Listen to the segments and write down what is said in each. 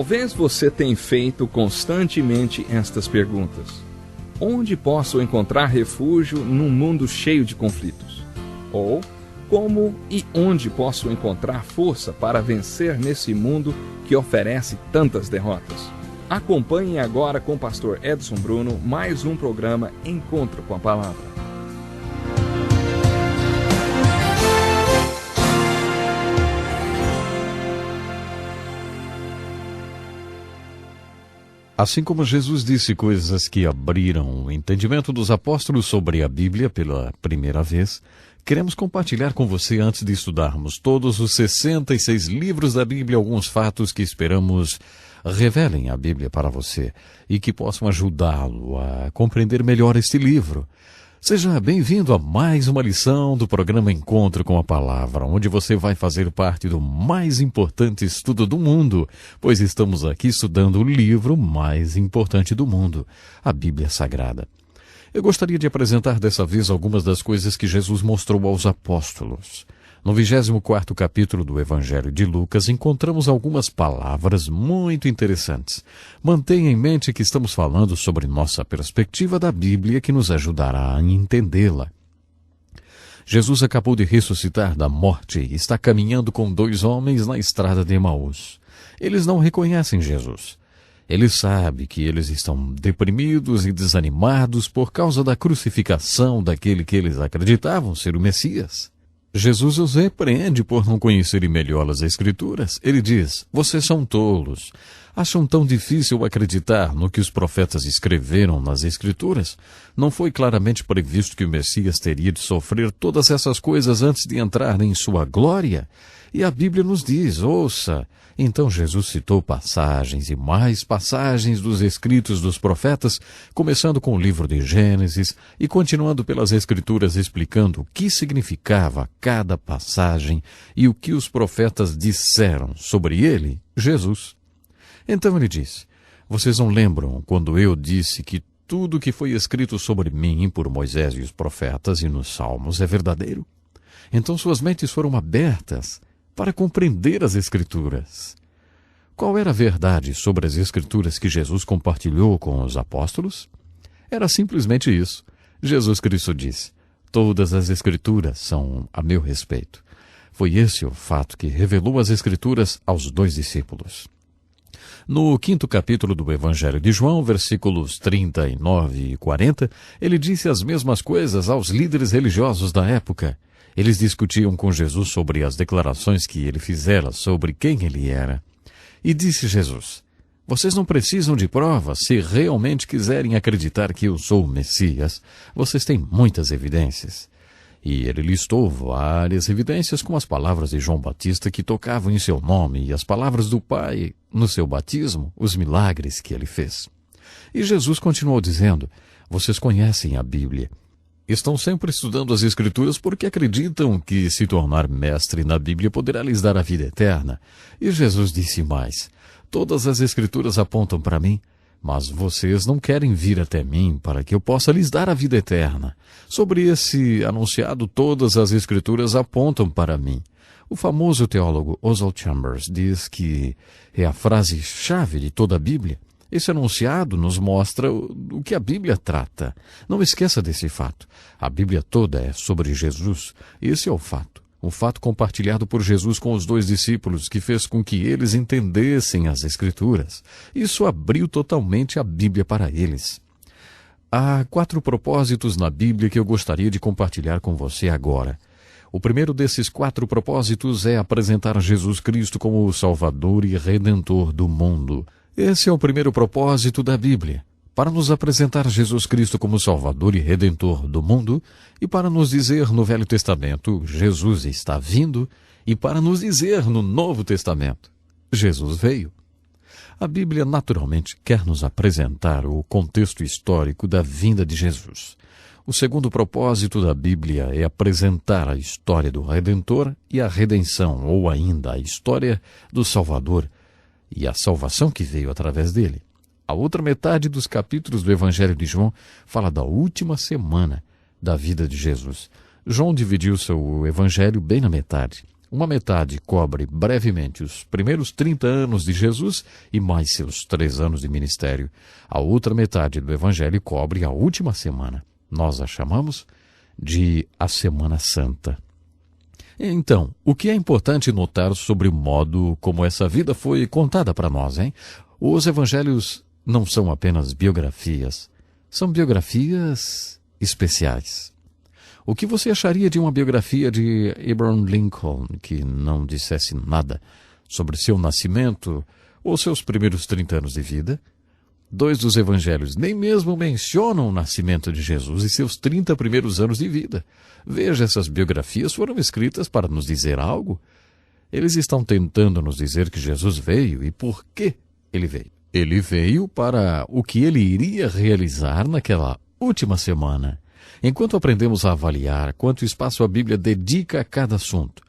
Talvez você tenha feito constantemente estas perguntas. Onde posso encontrar refúgio num mundo cheio de conflitos? Ou, como e onde posso encontrar força para vencer nesse mundo que oferece tantas derrotas? Acompanhe agora com o pastor Edson Bruno mais um programa Encontro com a Palavra. Assim como Jesus disse coisas que abriram o entendimento dos apóstolos sobre a Bíblia pela primeira vez, queremos compartilhar com você, antes de estudarmos todos os 66 livros da Bíblia, alguns fatos que esperamos revelem a Bíblia para você e que possam ajudá-lo a compreender melhor este livro. Seja bem-vindo a mais uma lição do programa Encontro com a Palavra, onde você vai fazer parte do mais importante estudo do mundo, pois estamos aqui estudando o livro mais importante do mundo, a Bíblia Sagrada. Eu gostaria de apresentar dessa vez algumas das coisas que Jesus mostrou aos apóstolos. No 24º capítulo do Evangelho de Lucas, encontramos algumas palavras muito interessantes. Mantenha em mente que estamos falando sobre nossa perspectiva da Bíblia, que nos ajudará a entendê-la. Jesus acabou de ressuscitar da morte e está caminhando com 2 homens na estrada de Emaús. Eles não reconhecem Jesus. Ele sabe que eles estão deprimidos e desanimados por causa da crucificação daquele que eles acreditavam ser o Messias. Jesus os repreende por não conhecerem melhor as Escrituras. Ele diz: vocês são tolos. Acham tão difícil acreditar no que os profetas escreveram nas Escrituras? Não foi claramente previsto que o Messias teria de sofrer todas essas coisas antes de entrar em sua glória? E a Bíblia nos diz, ouça. Então Jesus citou passagens e mais passagens dos escritos dos profetas, começando com o livro de Gênesis e continuando pelas Escrituras explicando o que significava cada passagem e o que os profetas disseram sobre ele, Jesus. Então ele disse: vocês não lembram quando eu disse que tudo o que foi escrito sobre mim por Moisés e os profetas e nos Salmos é verdadeiro? Então suas mentes foram abertas para compreender as Escrituras. Qual era a verdade sobre as Escrituras que Jesus compartilhou com os apóstolos? Era simplesmente isso. Jesus Cristo disse: todas as Escrituras são a meu respeito. Foi esse o fato que revelou as Escrituras aos 2 discípulos. No 5º capítulo do Evangelho de João, versículos 39 e 40, ele disse as mesmas coisas aos líderes religiosos da época. Eles discutiam com Jesus sobre as declarações que ele fizera sobre quem ele era. E disse Jesus: vocês não precisam de provas se realmente quiserem acreditar que eu sou o Messias. Vocês têm muitas evidências. E ele listou várias evidências com as palavras de João Batista que tocavam em seu nome e as palavras do Pai no seu batismo, os milagres que ele fez. E Jesus continuou dizendo: vocês conhecem a Bíblia. Estão sempre estudando as Escrituras porque acreditam que se tornar mestre na Bíblia poderá lhes dar a vida eterna. E Jesus disse mais: todas as Escrituras apontam para mim, mas vocês não querem vir até mim para que eu possa lhes dar a vida eterna. Sobre esse anunciado, todas as Escrituras apontam para mim. O famoso teólogo Oswald Chambers diz que é a frase-chave de toda a Bíblia. Esse anunciado nos mostra o que a Bíblia trata. Não esqueça desse fato. A Bíblia toda é sobre Jesus. Esse é o fato. O fato compartilhado por Jesus com os 2 discípulos, que fez com que eles entendessem as Escrituras. Isso abriu totalmente a Bíblia para eles. Há 4 propósitos na Bíblia que eu gostaria de compartilhar com você agora. O primeiro desses 4 propósitos é apresentar Jesus Cristo como o Salvador e Redentor do mundo. Esse é o primeiro propósito da Bíblia, para nos apresentar Jesus Cristo como Salvador e Redentor do mundo, e para nos dizer no Velho Testamento, Jesus está vindo, e para nos dizer no Novo Testamento, Jesus veio. A Bíblia naturalmente quer nos apresentar o contexto histórico da vinda de Jesus. O segundo propósito da Bíblia é apresentar a história do Redentor e a redenção, ou ainda a história do Salvador, e a salvação que veio através dele. A outra metade dos capítulos do Evangelho de João fala da última semana da vida de Jesus. João dividiu seu Evangelho bem na metade. Uma metade cobre brevemente os primeiros 30 anos de Jesus e mais seus 3 anos de ministério. A outra metade do Evangelho cobre a última semana. Nós a chamamos de a Semana Santa. Então, o que é importante notar sobre o modo como essa vida foi contada para nós, hein? Os evangelhos não são apenas biografias, são biografias especiais. O que você acharia de uma biografia de Abraham Lincoln que não dissesse nada sobre seu nascimento ou seus primeiros 30 anos de vida? 2 dos evangelhos nem mesmo mencionam o nascimento de Jesus e seus 30 primeiros anos de vida. Veja, essas biografias foram escritas para nos dizer algo. Eles estão tentando nos dizer que Jesus veio e por que ele veio. Ele veio para o que ele iria realizar naquela última semana. Enquanto aprendemos a avaliar quanto espaço a Bíblia dedica a cada assunto,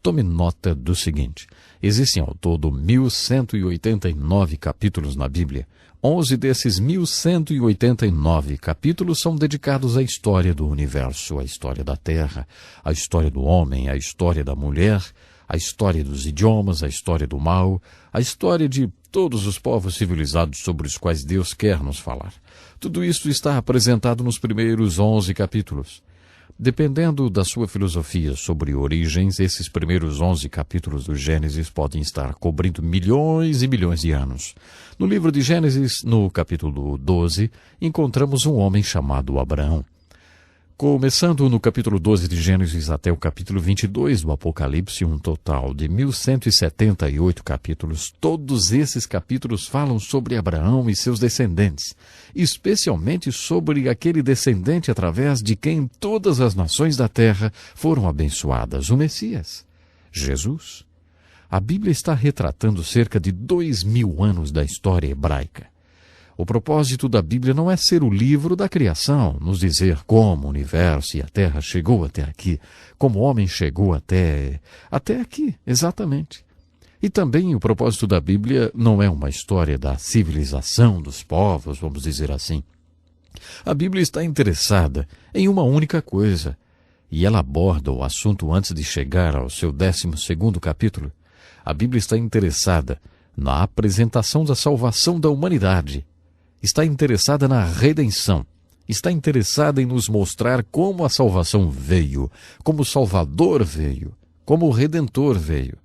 tome nota do seguinte: existem ao todo 1.189 capítulos na Bíblia. 11 desses 1.189 capítulos são dedicados à história do universo, à história da Terra, à história do homem, à história da mulher, à história dos idiomas, à história do mal, à história de todos os povos civilizados sobre os quais Deus quer nos falar. Tudo isso está apresentado nos primeiros 11 capítulos. Dependendo da sua filosofia sobre origens, esses primeiros 11 capítulos do Gênesis podem estar cobrindo milhões e milhões de anos. No livro de Gênesis, no capítulo 12, encontramos um homem chamado Abraão. Começando no capítulo 12 de Gênesis até o capítulo 22 do Apocalipse, um total de 1.178 capítulos, todos esses capítulos falam sobre Abraão e seus descendentes, especialmente sobre aquele descendente através de quem todas as nações da terra foram abençoadas, o Messias, Jesus. A Bíblia está retratando cerca de 2.000 anos da história hebraica. O propósito da Bíblia não é ser o livro da criação, nos dizer como o universo e a Terra chegou até aqui, como o homem chegou até aqui, exatamente. E também o propósito da Bíblia não é uma história da civilização dos povos, vamos dizer assim. A Bíblia está interessada em uma única coisa, e ela aborda o assunto antes de chegar ao seu 12º capítulo. A Bíblia está interessada na apresentação da salvação da humanidade. Está interessada na redenção, está interessada em nos mostrar como a salvação veio, como o Salvador veio, como o Redentor veio.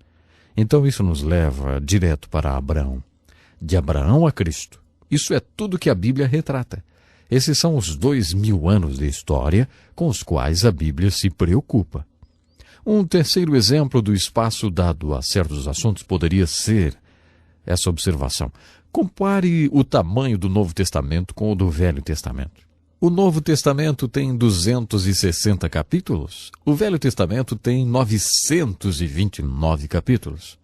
Então isso nos leva direto para Abraão. De Abraão a Cristo. Isso é tudo que a Bíblia retrata. Esses são os 2.000 anos de história com os quais a Bíblia se preocupa. Um terceiro exemplo do espaço dado a certos assuntos poderia ser essa observação. Compare o tamanho do Novo Testamento com o do Velho Testamento. O Novo Testamento tem 260 capítulos. O Velho Testamento tem 929 capítulos.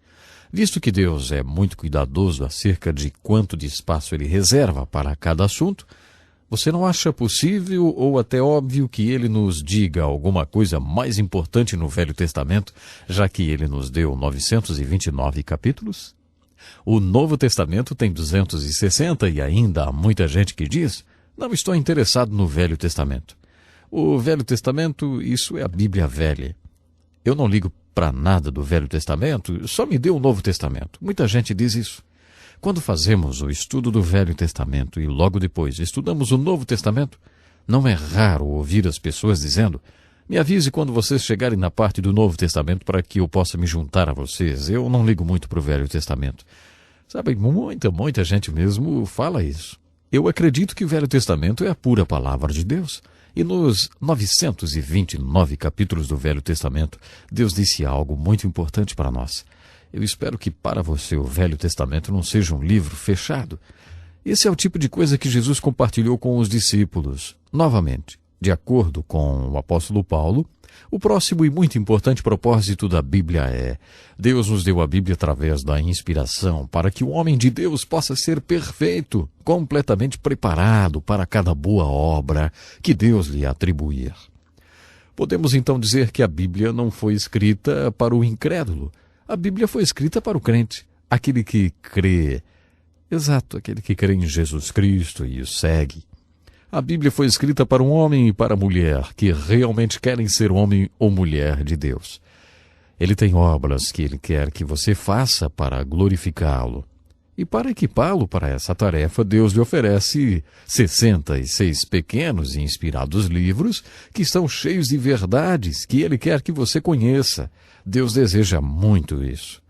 Visto que Deus é muito cuidadoso acerca de quanto de espaço Ele reserva para cada assunto, você não acha possível ou até óbvio que Ele nos diga alguma coisa mais importante no Velho Testamento, já que Ele nos deu 929 capítulos? O Novo Testamento tem 260 e ainda há muita gente que diz: não estou interessado no Velho Testamento. O Velho Testamento, isso é a Bíblia velha. Eu não ligo para nada do Velho Testamento, só me dê o Novo Testamento. Muita gente diz isso. Quando fazemos o estudo do Velho Testamento e logo depois estudamos o Novo Testamento, não é raro ouvir as pessoas dizendo: me avise quando vocês chegarem na parte do Novo Testamento para que eu possa me juntar a vocês. Eu não ligo muito para o Velho Testamento. Sabe, muita gente mesmo fala isso. Eu acredito que o Velho Testamento é a pura palavra de Deus. E nos 929 capítulos do Velho Testamento, Deus disse algo muito importante para nós. Eu espero que para você o Velho Testamento não seja um livro fechado. Esse é o tipo de coisa que Jesus compartilhou com os discípulos. Novamente, de acordo com o apóstolo Paulo, o próximo e muito importante propósito da Bíblia é: Deus nos deu a Bíblia através da inspiração para que o homem de Deus possa ser perfeito, completamente preparado para cada boa obra que Deus lhe atribuir. Podemos então dizer que a Bíblia não foi escrita para o incrédulo. A Bíblia foi escrita para o crente, aquele que crê. Exato, aquele que crê em Jesus Cristo e o segue. A Bíblia foi escrita para um homem e para a mulher que realmente querem ser homem ou mulher de Deus. Ele tem obras que Ele quer que você faça para glorificá-lo. E para equipá-lo para essa tarefa, Deus lhe oferece 66 pequenos e inspirados livros que estão cheios de verdades que Ele quer que você conheça. Deus deseja muito isso.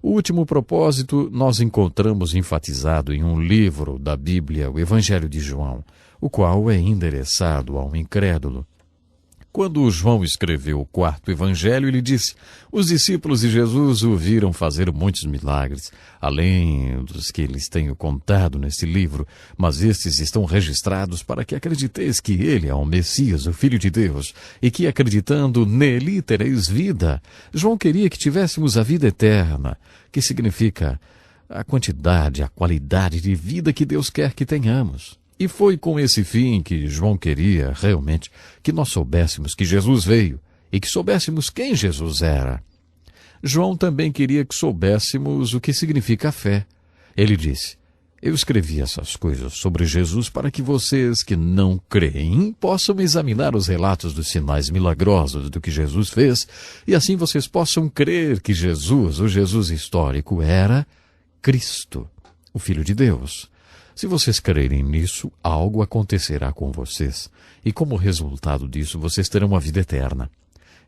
O último propósito nós encontramos enfatizado em um livro da Bíblia, o Evangelho de João, o qual é endereçado ao incrédulo. Quando João escreveu o 4º Evangelho, ele disse: os discípulos de Jesus o viram fazer muitos milagres, além dos que eles tenho contado neste livro, mas estes estão registrados para que acrediteis que ele é o Messias, o Filho de Deus, e que acreditando nele tereis vida. João queria que tivéssemos a vida eterna, que significa a quantidade, a qualidade de vida que Deus quer que tenhamos. E foi com esse fim que João queria, realmente, que nós soubéssemos que Jesus veio e que soubéssemos quem Jesus era. João também queria que soubéssemos o que significa a fé. Ele disse: eu escrevi essas coisas sobre Jesus para que vocês que não creem possam examinar os relatos dos sinais milagrosos do que Jesus fez e assim vocês possam crer que Jesus, o Jesus histórico, era Cristo, o Filho de Deus. Se vocês crerem nisso, algo acontecerá com vocês, e como resultado disso, vocês terão a vida eterna.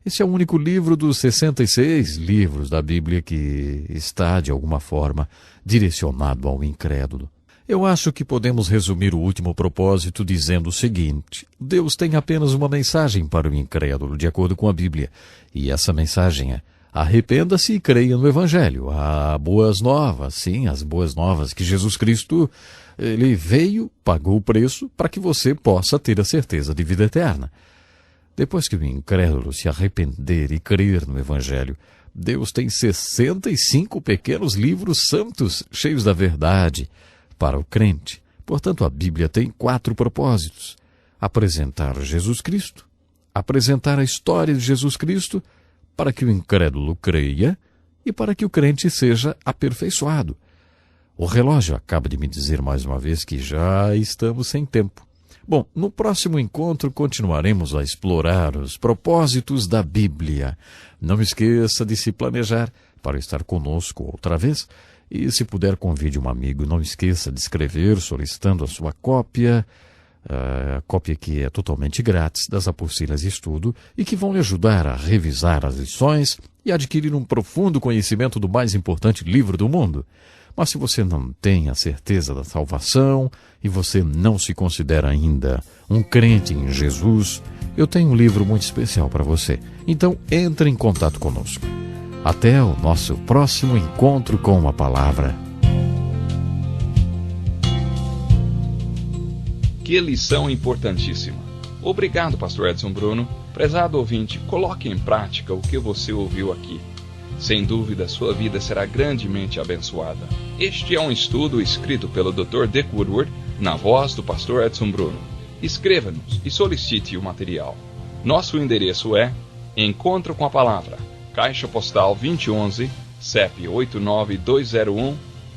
Esse é o único livro dos 66 livros da Bíblia que está, de alguma forma, direcionado ao incrédulo. Eu acho que podemos resumir o último propósito dizendo o seguinte: Deus tem apenas uma mensagem para o incrédulo, de acordo com a Bíblia, e essa mensagem é: arrependa-se e creia no Evangelho. Há boas novas, sim, as boas novas que Jesus Cristo, ele veio, pagou o preço para que você possa ter a certeza de vida eterna. Depois que o incrédulo se arrepender e crer no Evangelho, Deus tem 65 pequenos livros santos, cheios da verdade, para o crente. Portanto, a Bíblia tem 4 propósitos: apresentar Jesus Cristo, apresentar a história de Jesus Cristo, para que o incrédulo creia e para que o crente seja aperfeiçoado. O relógio acaba de me dizer mais uma vez que já estamos sem tempo. Bom, no próximo encontro continuaremos a explorar os propósitos da Bíblia. Não esqueça de se planejar para estar conosco outra vez. E se puder, convide um amigo. Não esqueça de escrever solicitando a sua cópia. A cópia que é totalmente grátis das apostilas de estudo e que vão lhe ajudar a revisar as lições e adquirir um profundo conhecimento do mais importante livro do mundo. Mas se você não tem a certeza da salvação e você não se considera ainda um crente em Jesus, eu tenho um livro muito especial para você. Então entre em contato conosco. Até o nosso próximo encontro com a palavra. Que lição importantíssima. Obrigado, pastor Edson Bruno. Prezado ouvinte, coloque em prática o que você ouviu aqui. Sem dúvida, sua vida será grandemente abençoada. Este é um estudo escrito pelo Dr. Dick Woodward, na voz do pastor Edson Bruno. Escreva-nos e solicite o material. Nosso endereço é Encontro com a Palavra, Caixa Postal 2011, CEP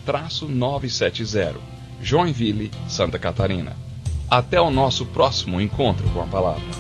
89201-970, Joinville, Santa Catarina. Até o nosso próximo encontro com a palavra.